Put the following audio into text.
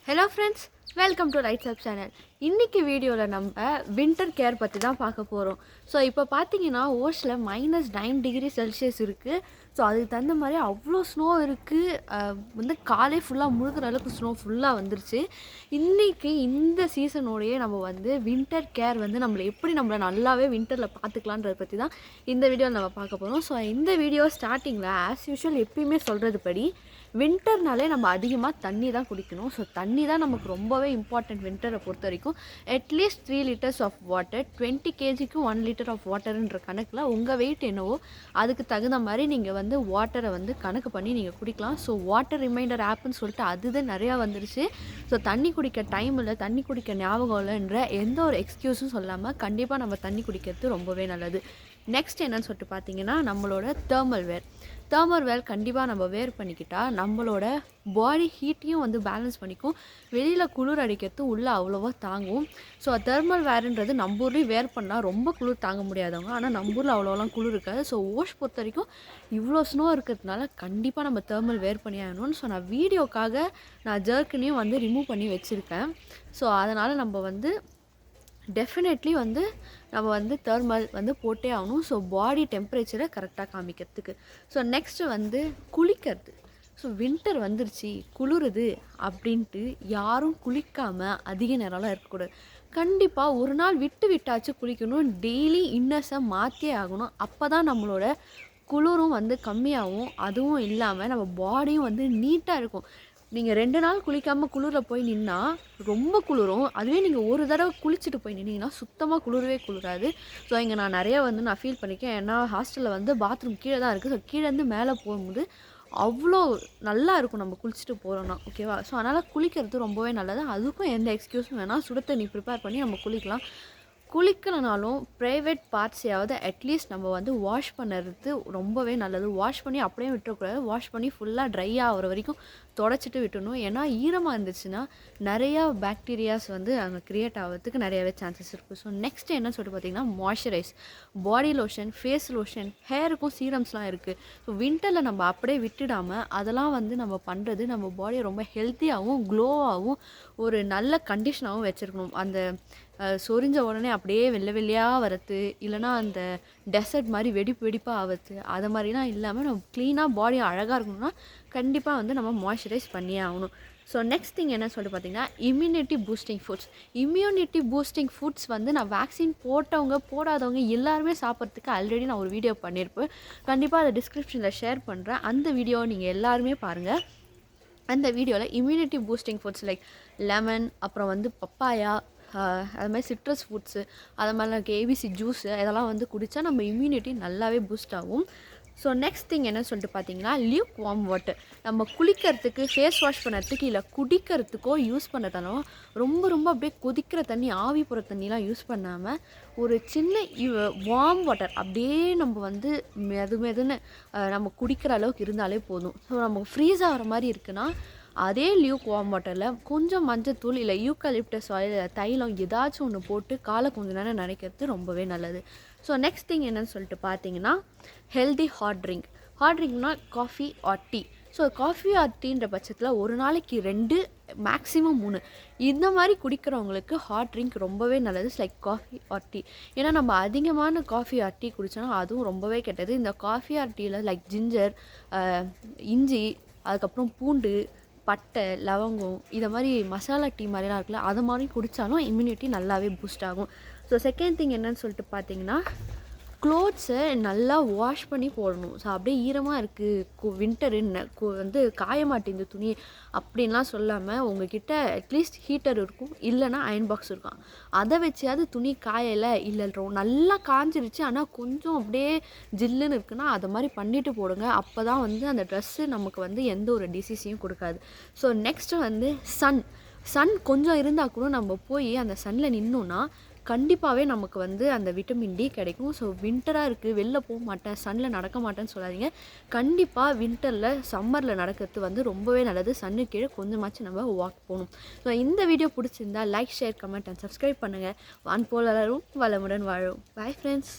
Hello friends, welcome to Lights Up channel. இன்னைக்கு வீடியோவில் நம்ம வின்டர் கேர் பற்றி தான் பார்க்க போகிறோம். ஸோ இப்போ பார்த்தீங்கன்னா ஓஷில் -9 டிகிரி செல்சியஸ் இருக்குது. ஸோ அதுக்கு தகுந்த மாதிரி அவ்வளோ ஸ்னோ இருக்குது. காலை ஃபுல்லாக முழுகிற அளவுக்கு ஸ்னோ ஃபுல்லாக வந்துருச்சு. இன்றைக்கி இந்த சீசனோடையே நம்ம வின்டர் கேர் நம்மளை நல்லாவே வின்டரில் பார்த்துக்கலான்றதை பற்றி தான் இந்த வீடியோவில் நம்ம பார்க்க போகிறோம். ஸோ இந்த வீடியோ ஸ்டார்டிங்கில் ஆஸ் யூஷுவல் எப்பயுமே சொல்கிறது படி வின்டர்னாலே நம்ம அதிகமாக தண்ணி தான் குடிக்கணும். ஸோ தண்ணி தான் நமக்கு ரொம்பவே இம்பார்ட்டன்ட் வின்டரை பொறுத்த வரைக்கும். அட்லீஸ்ட் 3 liters ஆஃப் வாட்டர், 20 kgக்கு 1 liter ஆஃப் வாட்டர்ன்ற கணக்கில் உங்கள் வெயிட் என்னவோ அதுக்கு தகுந்த மாதிரி நீங்கள் வாட்டரை கணக்கு பண்ணி நீங்கள் குடிக்கலாம். ஸோ வாட்டர் ரிமைண்டர் ஆப்னு சொல்லிட்டு அதுதான் நிறையா வந்துருச்சு. ஸோ தண்ணி குடிக்க டைம் இல்லை, தண்ணி குடிக்க ஞாபகம் இல்லைன்ற எந்த ஒரு எக்ஸ்கியூஸும் சொல்லாமல் கண்டிப்பாக நம்ம தண்ணி குடிக்கிறது ரொம்பவே நல்லது. நெக்ஸ்ட் என்னன்னு சொல்லிட்டு பார்த்தீங்கன்னா நம்மளோட தேர்மல் வேர் கண்டிப்பாக நம்ம வேர் பண்ணிக்கிட்டால் நம்மளோட பாடி ஹீட்டையும் பேலன்ஸ் பண்ணிக்கும். வெளியில் குளிர் அடிக்கிறது உள்ளே அவ்வளோவா தாங்கும். ஸோ தெர்மல் வேர்ன்றது நம்ம ஊர்லேயும் வேர் பண்ணால் ரொம்ப குளிர் தாங்க முடியாதவங்க, ஆனால் நம்ம ஊரில் அவ்வளோலாம் குளிர் இருக்காது. ஸோ ஓஷ் பொறுத்த வரைக்கும் இவ்வளோ ஸ்னோ இருக்கிறதுனால கண்டிப்பாக நம்ம தெர்மல் வேர் பண்ணி ஆகணும்னு. ஸோ நான் வீடியோக்காக நான் ஜர்க்கினையும் ரிமூவ் பண்ணி வச்சுருக்கேன். ஸோ அதனால் நம்ம டெஃபினெட்லி நம்ம தெர்மல் போட்டே ஆகணும். ஸோ பாடி டெம்பரேச்சரை கரெக்டாக காமிக்கிறதுக்கு. ஸோ நெக்ஸ்ட்டு குளிக்கிறது. ஸோ வின்டர் வந்துருச்சு, குளிருது அப்படின்ட்டு யாரும் குளிக்காமல் அதிக நேரம்லாம் இருக்கக்கூடாது. கண்டிப்பாக ஒரு நாள் விட்டாச்சு குளிக்கணும். டெய்லி இன்னர்ஸை மாற்றியே ஆகணும். அப்போ தான் நம்மளோட குளிரும் கம்மியாகும். அதுவும் இல்லாமல் நம்ம பாடியும் நீட்டாக இருக்கும். நீங்கள் 2 நாள் குளிக்காமல் குளிரில் போய் நின்னால் ரொம்ப குளிரும். அதுவே நீங்கள் ஒரு தடவை குளிச்சுட்டு போய் நின்னீங்கன்னா சுத்தமாக குளிரவே குளிராது. ஸோ இங்கே நான் நிறையா நான் ஃபீல் பண்ணியிருக்கேன். ஏன்னா ஹாஸ்டலில் பாத்ரூம் கீழே தான் இருக்குது. ஸோ கீழேருந்து மேலே போகும்போது அவ்வளோ நல்லா இருக்கும் நம்ம குளிச்சுட்டு போகிறோன்னா, ஓகேவா? ஸோ அதனால் குளிக்கிறது ரொம்பவே நல்லது. அதுக்கும் எந்த எக்ஸ்கியூஸும் வேணால், சுட தண்ணி ப்ரிப்பேர் பண்ணி நம்ம குளிக்கலாம். குளிக்கலனாலும் ப்ரைவேட் பார்ட்ஸையாவது அட்லீஸ்ட் நம்ம வாஷ் பண்ணுறது ரொம்பவே நல்லது. வாஷ் பண்ணி அப்படியே விட்டுறக்கூடாது. வாஷ் பண்ணி ஃபுல்லாக ட்ரை ஆகிற வரைக்கும் தொடச்சிட்டு விட்டுணும். ஏன்னா ஈரமாக இருந்துச்சுன்னா நிறையா பாக்டீரியாஸ் அங்கே க்ரியேட் ஆகிறதுக்கு நிறையாவே சான்சஸ் இருக்குது. ஸோ நெக்ஸ்ட் என்ன சொல்லிட்டு பார்த்தீங்கன்னா moisturise. Body lotion, face lotion, ஹேருக்கும் சீரம்ஸ்லாம் இருக்குது. ஸோ வின்டரில் நம்ம அப்படியே விட்டுடாமல் அதெல்லாம் நம்ம பண்ணுறது நம்ம பாடியை ரொம்ப ஹெல்த்தியாகவும் க்ளோவாகவும் ஒரு நல்ல கண்டிஷனாகவும் வச்சுருக்கணும். அந்த சொரிஞ்ச உடனே அப்படியே வெள்ளையாக வரது, இல்லைனா அந்த டெசர்ட் மாதிரி வெடிப்பாக ஆகுது, அதை மாதிரிலாம் இல்லாமல் நம்ம க்ளீனாக பாடி அழகாக இருக்கணும்னா கண்டிப்பாக நம்ம மாய்ஸ்சரைஸ் பண்ணியே ஆகணும். ஸோ நெக்ஸ்ட் திங் என்ன சொல்லிட்டு பார்த்தீங்கன்னா இம்யூனிட்டி பூஸ்டிங் ஃபுட்ஸ் நான் வேக்சின் போட்டவங்க போடாதவங்க எல்லாருமே சாப்பிட்றதுக்கு ஆல்ரெடி நான் ஒரு வீடியோ பண்ணியிருப்பேன். கண்டிப்பாக அதை டிஸ்கிரிப்ஷனில் ஷேர் பண்ணுறேன். அந்த வீடியோவை நீங்கள் எல்லாருமே பாருங்கள். அந்த வீடியோவில் immunity boosting foods like lemon, அப்புறம் பப்பாயா, அது மாதிரி சிட்ரஸ் ஃப்ரூட்ஸு, அது மாதிரிலாம் ஏபிசி ஜூஸு, இதெல்லாம் குடித்தா நம்ம இம்யூனிட்டி நல்லாவே பூஸ்ட் ஆகும். ஸோ நெக்ஸ்ட் திங் என்ன சொல்லிட்டு பார்த்தீங்கன்னா லியூக் வார்ம் வாட்டர். நம்ம குளிக்கிறதுக்கு, ஃபேஸ் வாஷ் பண்ணுறதுக்கு, இல்லை குடிக்கிறதுக்கோ யூஸ் பண்ணுறதாலும் ரொம்ப அப்படியே கொதிக்கிற தண்ணி, ஆவி போகிற தண்ணிலாம் யூஸ் பண்ணாமல் ஒரு சின்ன வார்ம் வாட்டர் அப்படியே நம்ம மெதுன்னு நம்ம குடிக்கிற அளவுக்கு இருந்தாலே போதும். ஸோ நம்ம ஃப்ரீஸ் ஆகிற மாதிரி இருக்குன்னா அதே லியூக் வார்ம் வாட்டரில் கொஞ்சம் மஞ்சத்தூள், இல்லை யூக்கலிப்டஸ் ஆயில், தைலம் ஏதாச்சும் ஒன்று போட்டு காலை கொஞ்சம் நேரம் நனைக்கிறது ரொம்பவே நல்லது. ஸோ நெக்ஸ்ட் திங் என்னன்னு சொல்லிட்டு பார்த்தீங்கன்னா ஹெல்தி ஹாட் ட்ரிங்க்னால் coffee or tea. So coffee or டீன்ற பட்சத்தில் ஒரு நாளைக்கு 2 மேக்ஸிமம் 3 இந்த மாதிரி குடிக்கிறவங்களுக்கு ஹாட் ட்ரிங்க் ரொம்பவே நல்லது. Like coffee or tea. ஏன்னா நம்ம அதிகமான காஃபி ஆர் டீ குடித்தோன்னா அதுவும் ரொம்பவே கெட்டது. இந்த காஃபி ஆர் டீயில் லைக் ஜிஞ்சர், இஞ்சி, அதுக்கப்புறம் பூண்டு, பட்டை, லவங்கம், இதை மாதிரி மசாலா டீ மாதிரிலாம் இருக்குல்ல, அது மாதிரி குடித்தாலும் இம்யூனிட்டி நல்லாவே பூஸ்ட் ஆகும். ஸோ செகண்ட் திங் என்னன்னு சொல்லிட்டு பார்த்தீங்கன்னா க்ளோத்ஸை நல்லா வாஷ் பண்ணி போடணும். ஸோ அப்படியே ஈரமாக இருக்குது வின்டரு காய மாட்டேங்குது துணி அப்படின்லாம் சொல்லாமல் உங்ககிட்ட அட்லீஸ்ட் ஹீட்டர் இருக்கும், இல்லைனா அயன் பாக்ஸ் இருக்கும். அதை வச்சியாவது துணி காயலை, இல்லை நல்லா காஞ்சிருச்சு ஆனால் கொஞ்சம் அப்படியே ஜில்லுன்னு இருக்குன்னா அதை மாதிரி பண்ணிவிட்டு போடுங்க. அப்போ தான் அந்த ட்ரெஸ்ஸு நமக்கு எந்த ஒரு டிசீஸையும் கொடுக்காது. ஸோ நெக்ஸ்ட்டு சன் கொஞ்சம் இருந்தால் கூட நம்ம போய் அந்த சன்னில் நின்னோன்னா கண்டிப்பாகவே நமக்கு அந்த விட்டமின் டி கிடைக்கும். ஸோ வின்டராக இருக்குது, வெளில போக மாட்டேன், சன்னில் நடக்க மாட்டேன்னு சொல்லாதீங்க. கண்டிப்பாக வின்டரில், சம்மரில் நடக்கிறது ரொம்பவே நல்லது. சன்னு கீழே கொஞ்சமாச்சும் நம்ம வாக் போகணும். ஸோ இந்த வீடியோ பிடிச்சிருந்தா like, share, comment and subscribe பண்ணுங்கள். வான் போல் வளரும், வளமுடன் வாழும். Bye friends.